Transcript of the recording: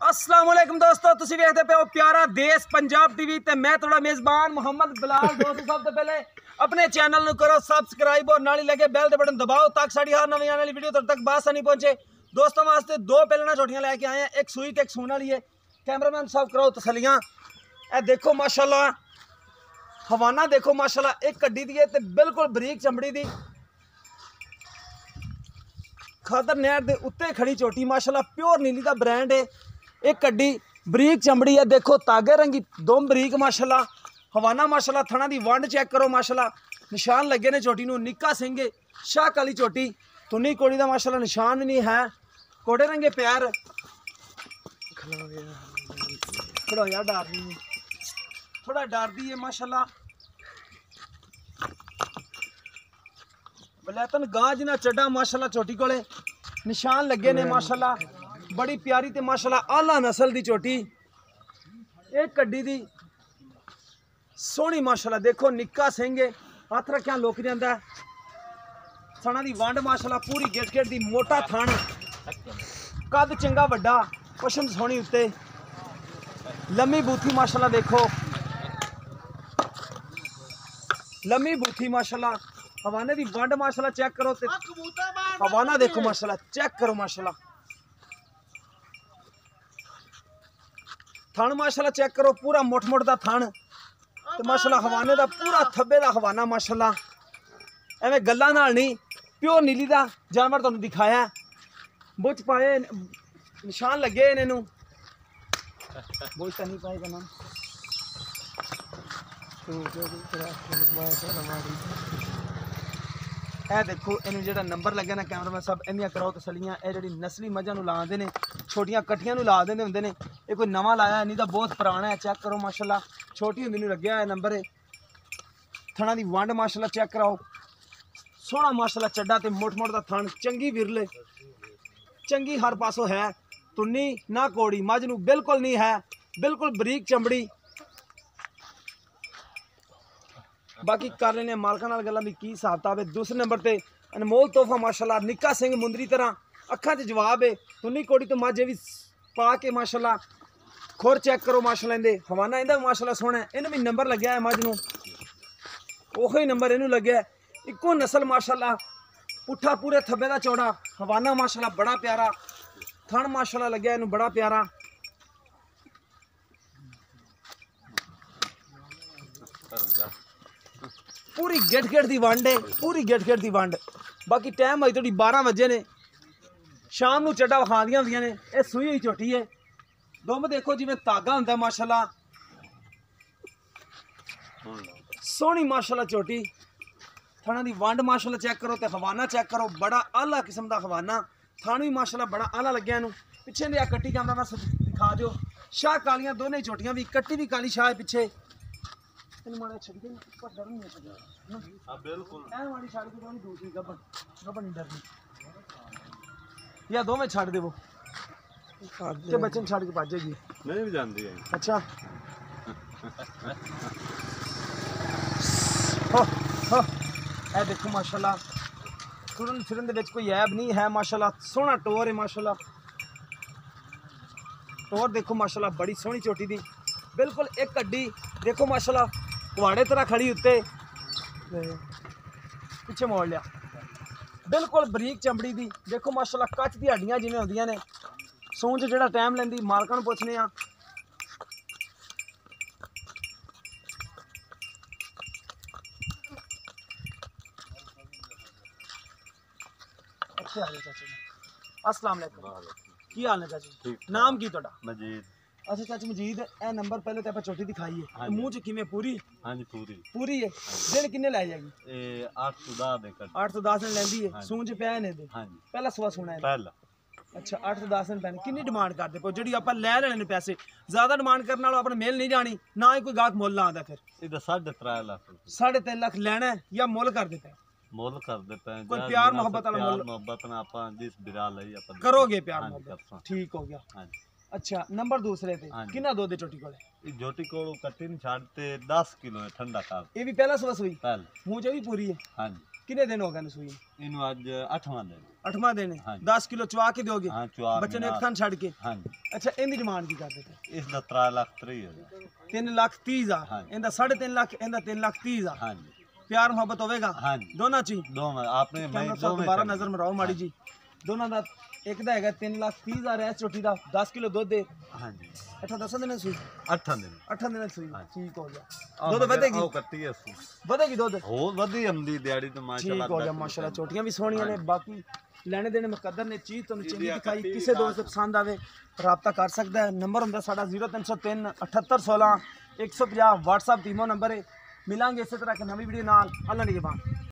अस्सलाम वालेकुम दोस्तों, तुसी वेखदे पे हो प्यारा देश पंजाब टीवी ते मैं थोड़ा मेजबान मोहम्मद बिलाल। दोस्तों सब तो पहले अपने चैनल नु करो सब्सक्राइब और नाली लगे बेल दे बटन दबाओ ताकि साड़ी हर नवी आने वाली वीडियो तुहाडे तक बासानी पहुंचे। दोस्तों वास्ते दो पेलना छोटियां लेके आए हैं, एक सूई ते एक सून वाली है। कैमरामैन सब करो तसलियां। ए देखो माशाल्लाह हवाना देखो माशाल्लाह, एक कड्डी दी है ते बिल्कुल बरीक चमड़ी दी खातर नहर दे उत्ते खड़ी चोटी माशाल्लाह प्योर नीली दा ब्रांड है। एक कड्डी बरीक चमड़ी है, देखो तागे रंगी दोम बरीक माशाल्लाह। हवाना माशाल्लाह थना दी वंड चेक करो माशाल्लाह, निशान लगे ने चोटी नू, निक्का सिंह शाह काली चोटी, तुन्नी कोड़ी दा माशाल्लाह निशान भी नहीं है। कोड़े रंगे पैर थोड़ा यार डर रही थोड़ा डर दी है माशाल्लाह। बलैतन गां जिना चड्डा माशाल्लाह चोटी कोले निशान लगे ने माशाल्लाह, बड़ी प्यारी ते माशाल्लाह आला नस्ल दी चोटी। एक कड्डी दी सोहनी माशाल्लाह, देखो निक्का सिंह हथ रखिया लुक जांदा। थणा दी वंड माशाल्लाह पूरी गिट गिट दी, मोटा थण, कद चंगा वड्डा, पशम सोहनी उत्ते, लम्मी बूथी माशाल्लाह। देखो लम्मी बूथी माशाल्लाह, हवाने दी वंड माशाल्लाह चेक करो ते हवाना देखो माशाल्लाह, चेक करो माशाल्लाह। थण माशाल्लाह चेक करो, पूरा मुठ मुठ दा थण ते माशाल्लाह हवाने दा पूरा थब्बे दा हवाना माशाल्लाह। एवें गल्लां नाल नहीं, प्योर नीली दा जानवर तुहानूं दिखाया। बुच पाए निशान लगे इन्हू, बुच तो नहीं पाएगा ना। ए देखो इन्हू जेड़ा नंबर लगे ना कैमरामैन सब इन्नियां कराओ तसलियां। ए जेड़ी नस्ली मझां नूं लांदे ने, छोटियां कट्ठियां नूं ला देंदे हुंदे ने, ये कोई नवां लाया नहीं, तो बहुत पुराना है। चेक करो माशाल्लाह, छोटी हुंदी नूं लग्या है नंबर है। थणा दी वंड माशाल्लाह चेक कराओ, सोहना माशाल्लाह चड्डा ते मुठ मुठ दा थण, चंगी विरले चंगी हर पासों है, तुन्नी ना कोड़ी, मझ नूं बिल्कुल नहीं है, बिल्कुल बरीक चमड़ी। बाकी कर लेने मालकां नाल गल्लां भी की हिसाब किताब है। दूसरे नंबर ते अनमोल तोहफा माशाल्लाह, निक्का सिंह मुंदरी तरह, अखां ते जवाब है, तुन्नी कोड़ी तो मझ भी पा के माशाल्लाह। खुर चेक करो माशाल्लाह, इंदे हवाना इंदा भी माशाल्लाह सोहना है। इन्हूं भी नंबर लग्या है मझ नूं, ओही नंबर इन्हूं लग्या है। इक्को नस्ल माशाल्लाह, पुट्ठा पूरे थब्बे दा चौड़ा, हवाना माशाल्लाह बड़ा प्यारा, थण माशाल्लाह लग्या इन्हूं बड़ा प्यारा। पूरी गिट गिट दी वंड है, पूरी गिट गिट दी वंड। बाकी टाइम अजे थोड़ी 12 बजे ने, शाम नूं चड्डा विखा दियां होंदियां ने। ये सूई हुई झोटी है, दुम देखो जिवें धागा हुंदा माशाल्लाह, सोहनी माशाल्लाह चोटी। थणा दी वंड माशाल्लाह चेक करो ते हवाना चेक करो, बड़ा आला किस्म दा हवाना। थण भी माशाल्लाह बड़ा आला लग्या इनू। पिछे ने कट्टी कैमरा बस दिखा दिओ, शाह कालियां दोनों ही चोटियां भी, कट्टी भी काली शाह है पिछे। माड़ा छड़ दे पर डर नहीं है। हां बिल्कुल ऐ वाली छड़ के दोनी दूसरी गबन गबन नहीं डरनी, या दो में छड़ देवो के बच्चन छड़ के भाजेगी नहीं भी जानती है। अच्छा हो ए देखो माशाल्लाह, तुरन फिरन दे विच कोई ऐब नहीं है माशाल्लाह, सोहना टोर है माशाल्लाह। टोर देखो माशाल्लाह बड़ी सोहनी चोटी दी, बिल्कुल एक कड्डी देखो माशाल्लाह कुहाड़े तरह खड़ी उत्ते, पिछे मोड़ लिया, बिल्कुल बरीक चमड़ी दी। देखो माशाल्लाह कच दी हड्डियां जिवें होंदियां ने, सूंझ जेड़ा टाइम लैंदी मालकां नूं पुछने आ। अच्छे आ जाओ चाचा जी, अस्सलाम वालेकुम, की हाल है चाची? नाम की तुहाडा? मजीद। अच्छा चाची मजीद, ए नंबर पहले तो आप चोटी दिखाई है, मुंह च किवें पूरी? हां जी पूरी पूरी है। दिन किन्ने लै जाएगी? ए 8 तो 10 दे कर 8 तो 10 दिन लैंदी है। सूंझ पिया ने दे? हां जी पहला सवा सुना है पहला। अच्छा 8 तो 10 दिन पैने। किन्नी डिमांड करदे पो जेडी आपां लै लेने ने पैसे? ज्यादा डिमांड करन नालों अपने मेल नहीं जानी, ना ही कोई गाहक मुੱਲ ना आंदा। फिर ਇਹਦਾ 3.5 ਲੱਖ 3.5 ਲੱਖ ਲੈਣਾ ਜਾਂ ਮੁੱਲ ਕਰਦੇ ਪਏ? ਮੁੱਲ ਕਰਦੇ ਪਏ। ਕੋਈ प्यार मोहब्बत वाला मुੱਲ? मोहब्बत ना ਆਪਾਂ जिस बिरा ਲਈ ਆਪਾਂ करोगे प्यार मोहब्बत, ठीक हो गया। हां जी अच्छा नंबर दूसरे पे कितना दो दे चोटी कोले? ये झोटी को कट्टी नहीं छाड़ते 10 किलो है ठंडा का। ये भी पहला सवा सुई? पहला मुंह जो भी पूरी है। हां जी कितने दिन हो गए ने सूई ਇਹਨੂੰ ਅੱਜ 8ਵਾਂ ਦਿਨ 8वां दिन है 10 किलो चवा के दोगे ਹਾਂ ਚੁਆ बच्चे ने एक थन छड़ के ਹਾਂਜੀ अच्छा इनकी डिमांड की कर देते ਇਸ ਦਾ 3,30,000 3,30,000 ਹਾਂਜੀ। इनका 3.5 लाख इनका 3,30,000 ਹਾਂਜੀ प्यार मोहब्बत होवेगा ਹਾਂਜੀ दोनों ची ਦੋਵਾਂ ਆਪਣੇ ਮੈਂ कैमरा साहब ਦੋਵੇਂ दोबारा नजर में रहो माड़ी जी दोनों का एक दा हैगा 3,30,000 है छोटी दा 10 किलो दूध दे ਹਾਂਜੀ 8-10 दिन सूई 8 ਦਿਨ 8 दिन सूई ठीक हो गया ਆਹ ਦੁੱਧ ਵਧੇਗੀ ਉਹ ਕੱਟੀ ਅਸੀਂ ਵਧੇਗੀ ਦੁੱਧ ਹੋਰ ਵਧੀ ਆਉਂਦੀ ਦਿਹਾੜੀ ਤੇ ਮਾਸ਼ਾਅੱਲਾ ठीक हो गया माशाल्लाह छोटियां भी सोहणियां ने बाकी लेने देने मुकद्दर ने चीज तो चंगी दिखाई किसी दोस्त पसंद आवे राब्ता कर सकता है नंबर हुंदा साडा 0303 7816 150 WhatsApp टीमो नंबर है मिलांगे इसी तरह के नवी वीडियो नाल अल्लाह निगहबान।